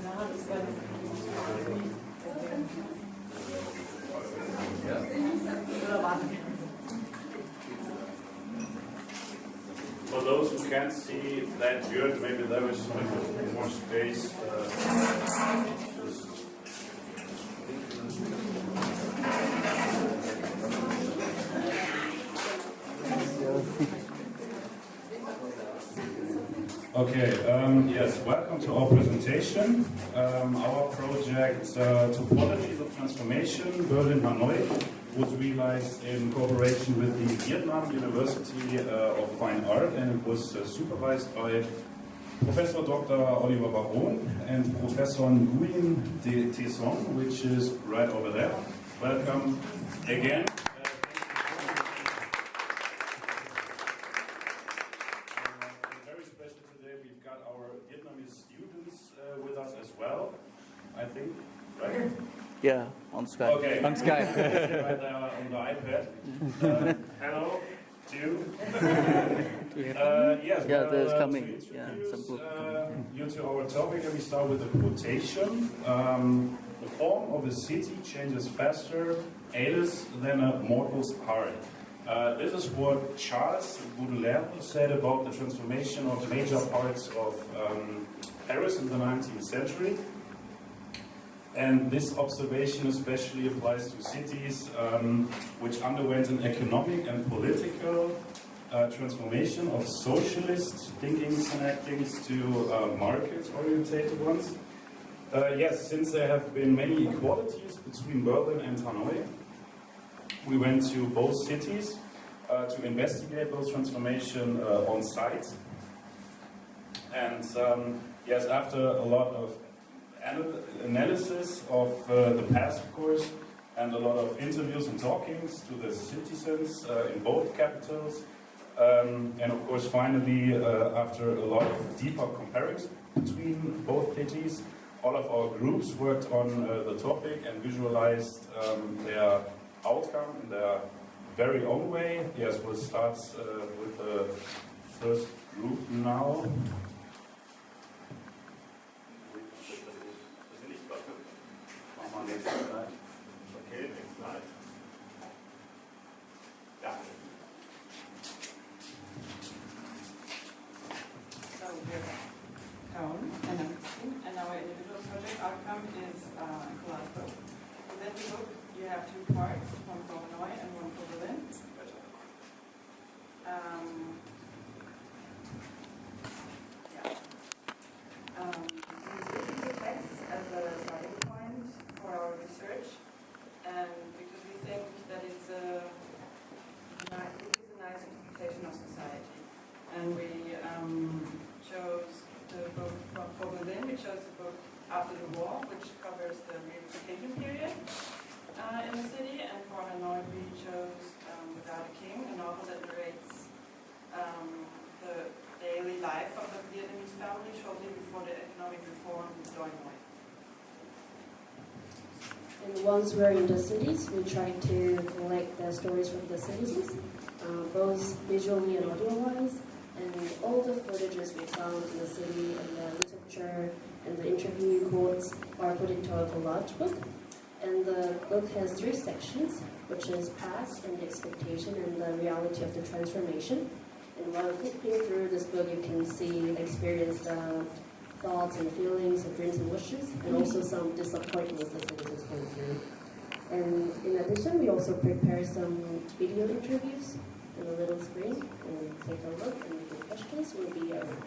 For those who can't see that good, maybe there is a little more space. Okay, yes, welcome to our presentation. Our project, Typology of Transformation, Berlin, Hanoi, was realized in cooperation with the Vietnam University of Fine Art, and it was supervised by Professor Dr. Oliver Baron and Professor Nguyen de Tesson, which is right over there. Welcome again. Very special today, we've got our Vietnamese students with us as well, I think, right? Yeah, on Skype. Okay. On Skype. Right there on the iPad. Hello, Jew. Yes, Yeah, there's coming. To introduce, Yeah, some book. you to our topic, and we start with a quotation. The form of a city changes faster, Alice, than a mortal's heart. This is what Charles Baudelaire said about the transformation of major parts of Paris in the 19th century. And this observation especially applies to cities which underwent an economic and political transformation of socialist thinkings and actings to market-orientated ones. Yes, since there have been many equalities between Berlin and Hanoi, we went to both cities to investigate those transformations on site. And yes, after a lot of analysis of the past, of course, and a lot of interviews and talkings to the citizens in both capitals, and of course finally after a lot of deeper comparisons between both cities, all of our groups worked on the topic and visualized their outcome in their very own way. Yes, we'll start with the first group now. Next slide. Okay, next slide. Yeah. So we're Kaun and I'm Christine, and our individual project outcome is a collage book. Within the book, you have two parts, one for Hanoi and one for Berlin. We use the text as a starting point for our research, and because we think that it is a nice interpretation of society. And we chose the book for Berlin. We chose the book After the War, which covers the reunification period in the city. And for Hanoi, we chose Without a King, a novel that narrates the daily life of the Vietnamese family shortly before the economic reform going away. And once we're in the cities, we try to collect the stories from the citizens, both visually and audio-wise. And all the footages we found in the city and the literature and the interview quotes are put into a collage book. And the book has 3 sections, which is past and the expectation and the reality of the transformation. And while flipping through this book, you can see, experience the thoughts and feelings and dreams and wishes, and also some disappointments that citizens go through. And in addition, we also prepare some video interviews on a little screen, and take a look, and if you have questions, we'll be around.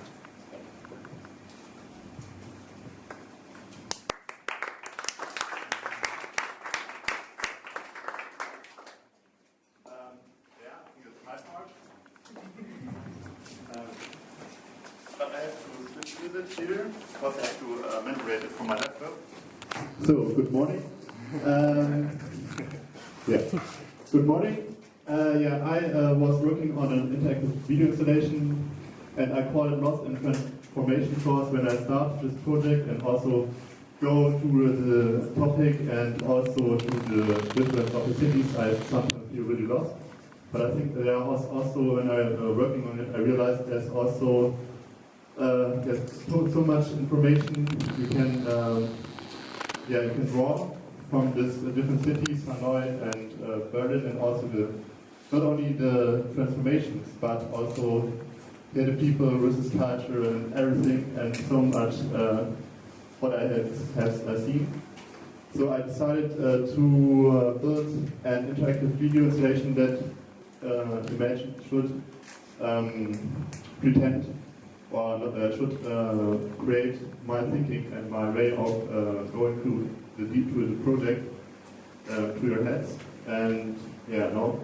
But I have to switch with it here, because I have to manipulate it from my laptop. So, good morning. Good morning. I was working on an interactive video installation, and I call it Lost in Transformation course when I started this project, and also go to the topic and also to the difference of the cities. I sometimes feel really lost. But I think there was also, when I working on it, I realized there's also so much information you can yeah, you can draw from this different cities, Hanoi and Berlin, and also not only the transformations, but also the people versus culture and everything, and so much what I have seen. So I decided to build an interactive video installation that Imagine should pretend or should create my thinking and my way of going through the project to your heads. And yeah, now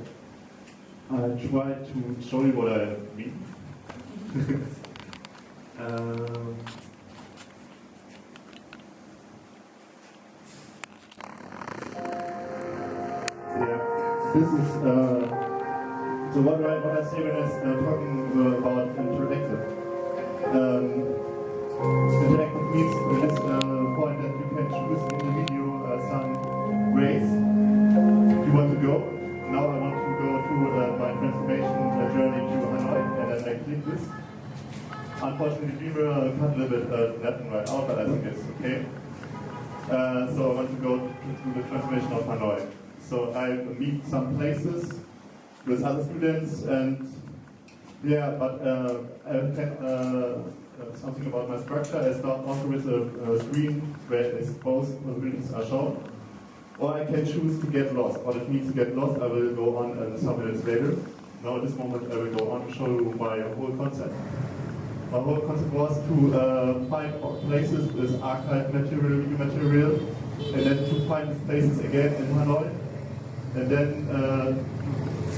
I try to show you what I mean. Yeah, this is so what I say when I'm talking about interactive. Interactive means this point that you can choose in the video some ways you want to go. Now I want to go through my transformation journey to Hanoi, and then I click this. Unfortunately, we will cut a little bit left and right out, but I think it's okay. So I want to go to the transformation of Hanoi. So I meet some places with other students, and yeah, but I can something about my structure. I start also with a screen where both possibilities are shown, or I can choose to get lost. What it means to get lost, I will go on some minutes later. Now at this moment I will go on to show you my whole concept. My whole concept was to find places with archive material, video material, and then to find these places again in Hanoi, and then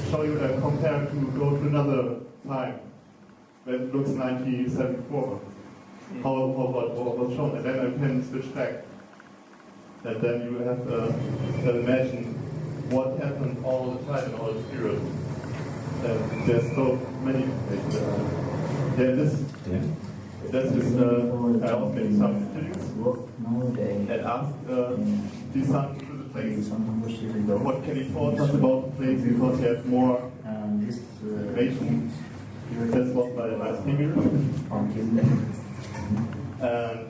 show you and compare to go to another time when it looks 1974. How what was shown, and then I can switch back, and then you have to imagine what happened all the time in all the periods. There's so many things. This is I also made some interviews and asked these sons to the place what can you tell us about the place, because you have more information. That's what my last figure. And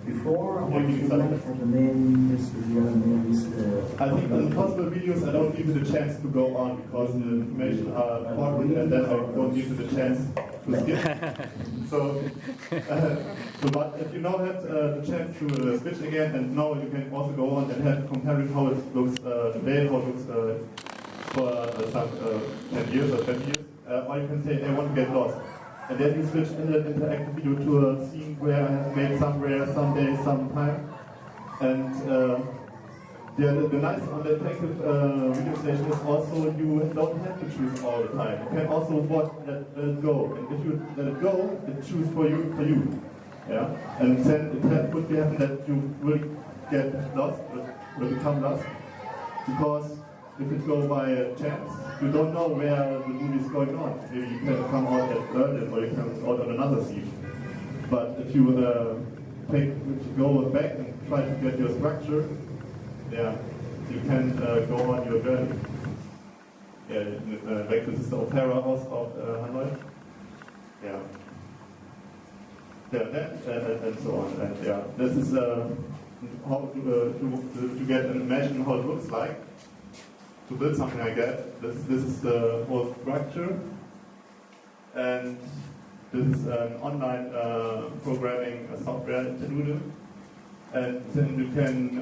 before I think in possible videos I don't give you the chance to go on because the information are important, and then I don't give you the chance to skip. So but if you now have the chance to switch again, and now you can also go on and have comparing how it looks today, how it looks for some 10 years or 20 years, or you can say I want to get lost. And then you switch in the interactive video to a scene where I have made somewhere, someday, sometime. And the nice on the interactive video station is also you don't have to choose all the time. You can also let it go. And if you let it go, it chooses for you. Yeah? And then it could be happen that you will get lost, will become lost. Because if it goes by chance, you don't know where the movie is going on. Maybe you can come out at Berlin, or you come out on another scene. But if you go back and try to get your structure, yeah, you can go on your journey. Yeah, back to this opera house of Hanoi. Yeah. Yeah, that and so on. And yeah, this is how to get and imagine how it looks like. To build something like that, this is the whole structure, and this is an online programming software interlude, and then you can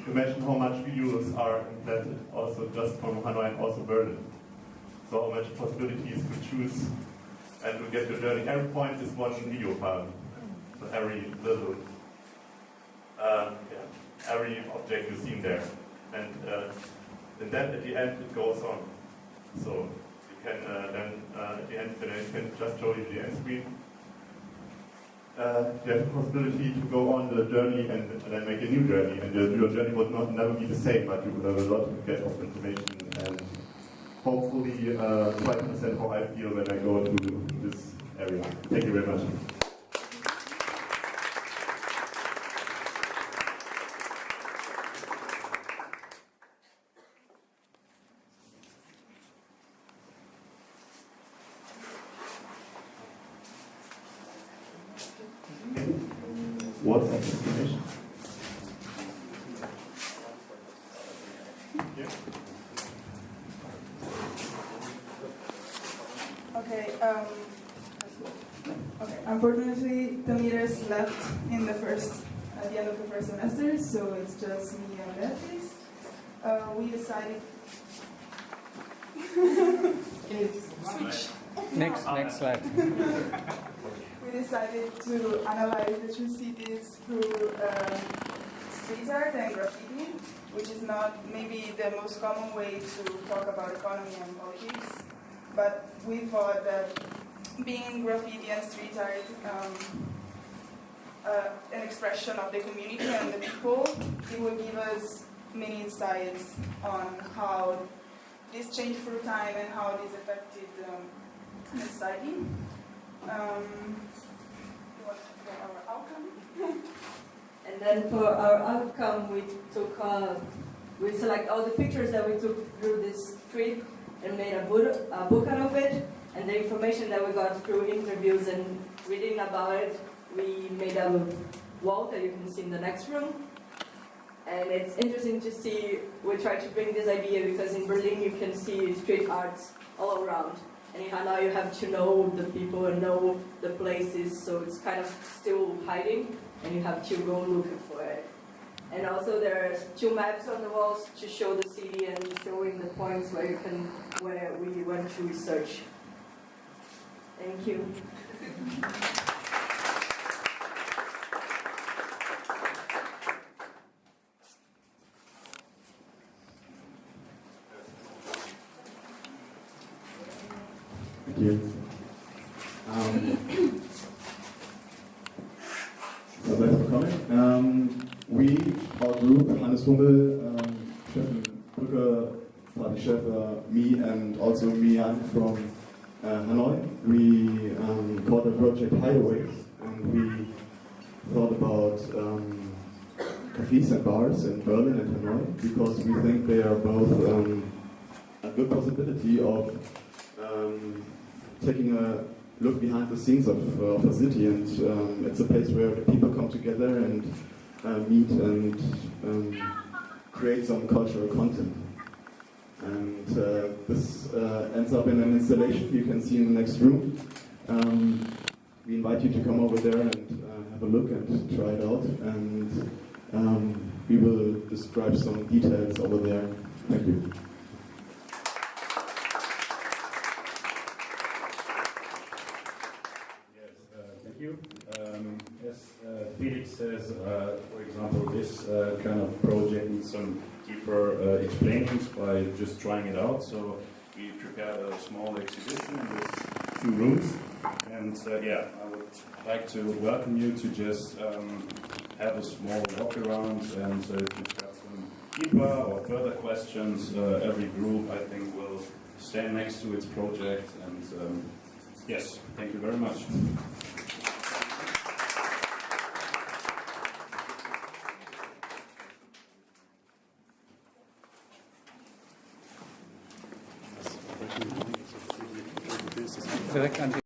imagine how much videos are implanted, also just from Hanoi and also Berlin. So how much possibilities to choose and to get your journey. Every point is one video file, so every little, every object you see there, and then at the end it goes on. So you can then at the end you can just show you the end screen. You have the possibility to go on the journey and then make a new journey, and your journey would never be the same, but you will have a lot to get of information, and hopefully try to understand how I feel when I go to this area. Thank you very much. What's the explanation? unfortunately, the meters left at the end of the first semester, so it's just me and Beatrice. We decided. Switch. Next slide. We decided to analyze the two cities through street art and graffiti, which is not maybe the most common way to talk about economy and politics, but we thought that being graffiti and street art an expression of the community and the people, it will give us many insights on how this changed through time and how this affected the society. Our outcome. And then for our outcome, we select all the pictures that we took through this trip and made a book out of it. And the information that we got through interviews and reading about it, we made a wall that you can see in the next room. And it's interesting to see, we try to bring this idea because in Berlin you can see street arts all around. And now you have to know the people and know the places, so it's kind of still hiding, and you have to go looking for it. And also there's 2 maps on the walls to show the city and showing the points where we went to research. Thank you. Thank you. So thanks for coming. Our group, Hannes Hummel, Steffen Brücke, Fatih Schäfer, me, and also Mian from Hanoi, we called the project Hideaways, and we thought about cafes and bars in Berlin and Hanoi because we think they are both a good possibility of taking a look behind the scenes of a city, and it's a place where the people come together and meet and create some cultural content. And this ends up in an installation you can see in the next room. We invite you to come over there and have a look and try it out, and we will describe some details over there. Thank you. Thank you. As Felix says, for example, this kind of project needs some deeper explainings by just trying it out. So we prepared a small exhibition with 2 rooms. And yeah, I would like to welcome you to just have a small walk around. And if you've got some deeper or further questions, every group, I think, will stand next to its project. And yes, thank you very much. Direkt an